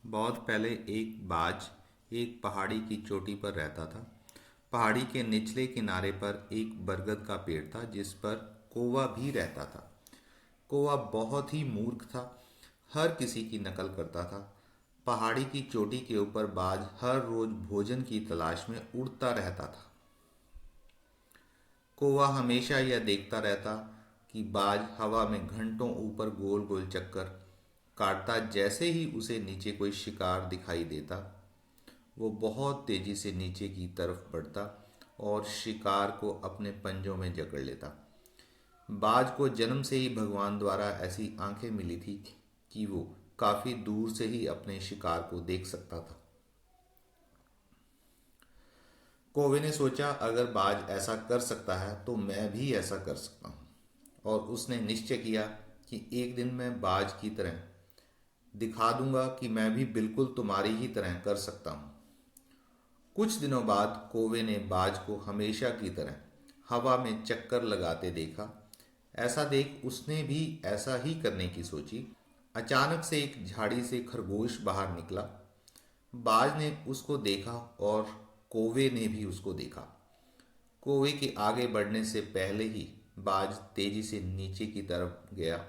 बहुत पहले एक बाज एक पहाड़ी की चोटी पर रहता था। पहाड़ी के निचले किनारे पर एक बरगद का पेड़ था जिस पर कौवा भी रहता था। कौवा बहुत ही मूर्ख था, हर किसी की नकल करता था। पहाड़ी की चोटी के ऊपर बाज हर रोज भोजन की तलाश में उड़ता रहता था। कौवा हमेशा यह देखता रहता कि बाज हवा में घंटों ऊपर गोल गोल चक्कर काटता। जैसे ही उसे नीचे कोई शिकार दिखाई देता, वो बहुत तेजी से नीचे की तरफ बढ़ता और शिकार को अपने पंजों में जकड़ लेता। बाज को जन्म से ही भगवान द्वारा ऐसी आंखें मिली थी कि वो काफी दूर से ही अपने शिकार को देख सकता था। कौवे ने सोचा, अगर बाज ऐसा कर सकता है तो मैं भी ऐसा कर सकता हूँ। और उसने निश्चय किया कि एक दिन मैं बाज की तरह दिखा दूंगा कि मैं भी बिल्कुल तुम्हारी ही तरह कर सकता हूँ। कुछ दिनों बाद कौवे ने बाज को हमेशा की तरह हवा में चक्कर लगाते देखा। ऐसा देख उसने भी ऐसा ही करने की सोची। अचानक से एक झाड़ी से खरगोश बाहर निकला। बाज ने उसको देखा और कौवे ने भी उसको देखा। कौवे के आगे बढ़ने से पहले ही बाज तेजी से नीचे की तरफ गया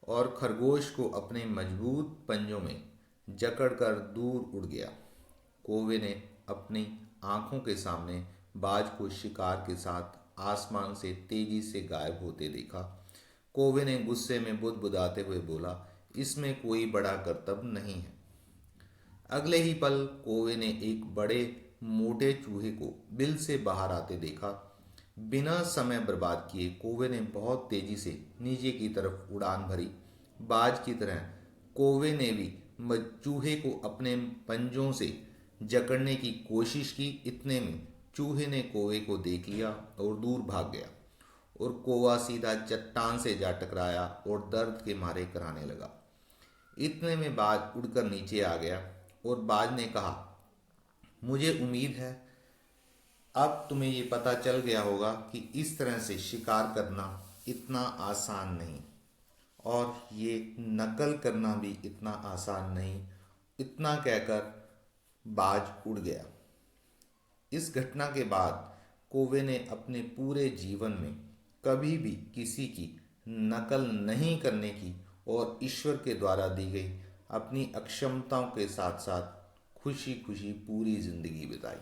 और खरगोश को अपने मजबूत पंजों में जकड़कर दूर उड़ गया। कौवे ने अपनी आंखों के सामने बाज को शिकार के साथ आसमान से तेजी से गायब होते देखा। कौवे ने गुस्से में बुदबुदाते हुए बोला, इसमें कोई बड़ा करतब नहीं है। अगले ही पल कौवे ने एक बड़े मोटे चूहे को बिल से बाहर आते देखा। बिना समय बर्बाद किए कौवे ने बहुत तेजी से नीचे की तरफ उड़ान भरी। बाज की तरह कौवे ने भी चूहे को अपने पंजों से जकड़ने की कोशिश की। इतने में चूहे ने कौवे को देख लिया और दूर भाग गया और कौवा सीधा चट्टान से जा टकराया और दर्द के मारे कराने लगा। इतने में बाज उड़कर नीचे आ गया और बाज ने कहा, मुझे उम्मीद है अब तुम्हें ये पता चल गया होगा कि इस तरह से शिकार करना इतना आसान नहीं और ये नकल करना भी इतना आसान नहीं। इतना कहकर बाज उड़ गया। इस घटना के बाद कौवे ने अपने पूरे जीवन में कभी भी किसी की नकल नहीं करने की और ईश्वर के द्वारा दी गई अपनी अक्षमताओं के साथ साथ खुशी खुशी पूरी जिंदगी बिताई।